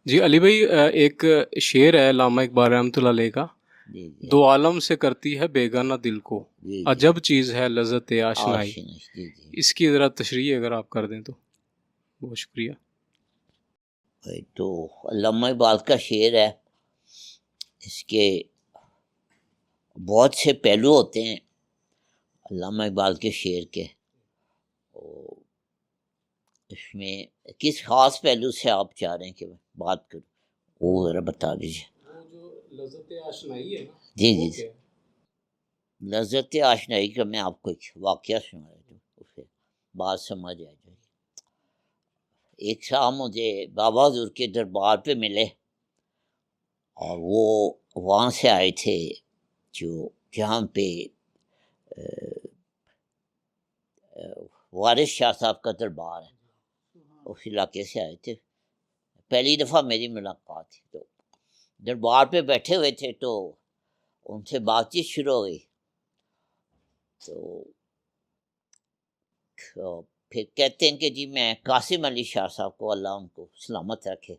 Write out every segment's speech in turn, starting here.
جی علی بھائی، ایک شعر ہے علامہ اقبال رحمۃ اللہ علیہ کا، جی جی دو عالم سے کرتی ہے بیگانہ دل کو، جی جی عجب چیز ہے لذت آشنائی۔ آشنش جی جی اس کی ذرا تشریح اگر آپ کر دیں تو بہت شکریہ۔ بھائی تو علامہ اقبال کا شعر ہے، اس کے بہت سے پہلو ہوتے ہیں علامہ اقبال کے شعر کے۔ اس میں کس خاص پہلو سے آپ چاہ رہے ہیں کہ میں بات کروں، وہ ذرا بتا دیجیے۔ وہ جو لذت آشنائی ہے نا، جی جی، لذت آشنائی کا میں آپ کو ایک واقعہ سنا رہا ہوں، اسے بات سمجھ آ جائے۔ ایک شام مجھے بابا حضور کے دربار پہ ملے، اور وہ وہاں سے آئے تھے جہاں پہ وارث شاہ صاحب کا دربار ہے، اس علاقے سے آئے تھے۔ پہلی دفعہ میری ملاقات تھی، تو دربار پہ بیٹھے ہوئے تھے تو ان سے بات چیت شروع ہو گئی۔ تو پھر کہتے ہیں کہ جی میں قاسم علی شاہ صاحب کو، اللہ ان کو سلامت رکھے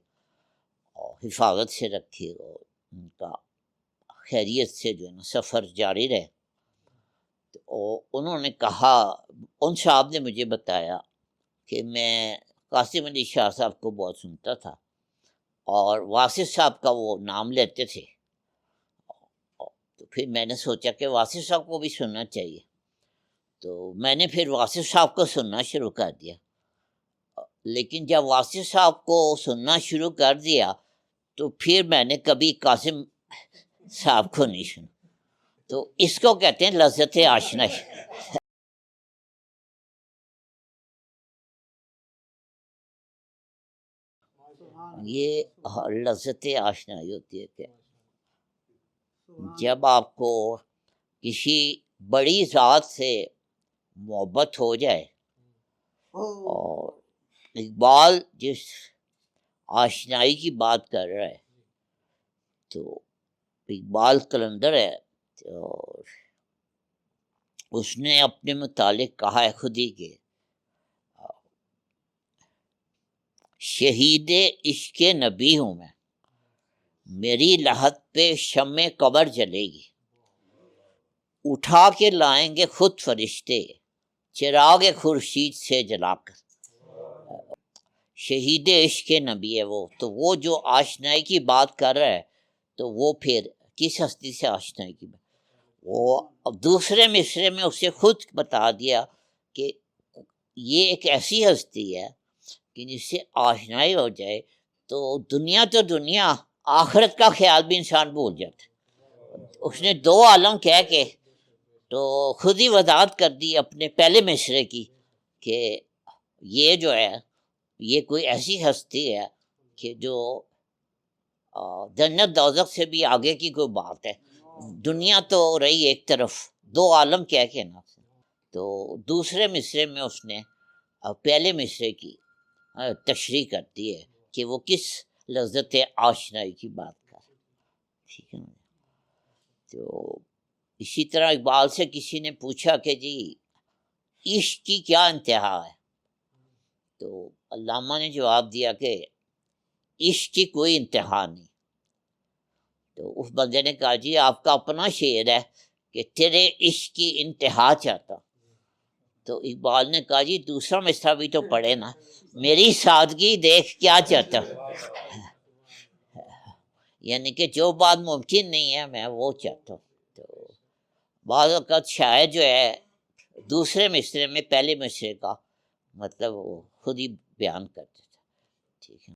اور حفاظت سے رکھے، اور ان کا خیریت سے جو ہے نا سفر جاری رہے۔ تو انہوں نے کہا، ان صاحب نے مجھے بتایا کہ میں قاسم علی شاہ صاحب کو بہت سنتا تھا، اور واصف صاحب کا وہ نام لیتے تھے، تو پھر میں نے سوچا کہ واصف صاحب کو بھی سننا چاہیے، تو میں نے پھر واصف صاحب کو سننا شروع کر دیا۔ لیکن جب واصف صاحب کو سننا شروع کر دیا تو پھر میں نے کبھی قاسم صاحب کو نہیں سنا۔ تو اس کو کہتے ہیں لذت آشنائی۔ یہ لذت آشنائی ہوتی ہے کہ جب آپ کو کسی بڑی ذات سے محبت ہو جائے، اور اقبال جس آشنائی کی بات کر رہا ہے، تو اقبال قلندر ہے، اور اس نے اپنے متعلق کہا ہے خود ہی کہ شہید عشق نبی ہوں میں، میری لحد پہ شمع قبر جلے گی، اٹھا کے لائیں گے خود فرشتے چراغ خورشید سے جلا کر۔ شہید عشق نبی ہے وہ، تو وہ جو آشنائی کی بات کر رہا ہے، تو وہ پھر کس ہستی سے آشنائی کی بات؟ وہ اب دوسرے مصرے میں اسے خود بتا دیا کہ یہ ایک ایسی ہستی ہے کہ جس سے آشنائی ہو جائے تو دنیا آخرت کا خیال بھی انسان بھول جاتا ہے۔ اس نے دو عالم کہہ کے تو خود ہی وضاحت کر دی اپنے پہلے مصرے کی کہ یہ جو ہے یہ کوئی ایسی ہستی ہے کہ جو جنت دوزخ سے بھی آگے کی کوئی بات ہے۔ دنیا تو رہی ایک طرف، دو عالم کہہ کے نا، تو دوسرے مصرے میں اس نے پہلے مصرے کی تشریح کرتی ہے کہ وہ کس لذت آشنائی کی بات کر، ٹھیک ہے نا۔ تو اسی طرح اقبال سے کسی نے پوچھا کہ جی عشق کی کیا انتہا ہے، تو علامہ نے جواب دیا کہ عشق کی کوئی انتہا نہیں۔ تو اس بندے نے کہا جی آپ کا اپنا شعر ہے کہ تیرے عشق کی انتہا چاہتا، تو اقبال نے کہا جی دوسرا مصرع بھی تو پڑھے نا، میری سادگی دیکھ کیا چاہتا، یعنی کہ جو بات ممکن نہیں ہے میں وہ چاہتا ہوں۔ تو بعض اوقات شاعر جو ہے دوسرے مصرے میں پہلے مصرے کا مطلب وہ خود ہی بیان کرتے تھے، ٹھیک ہے۔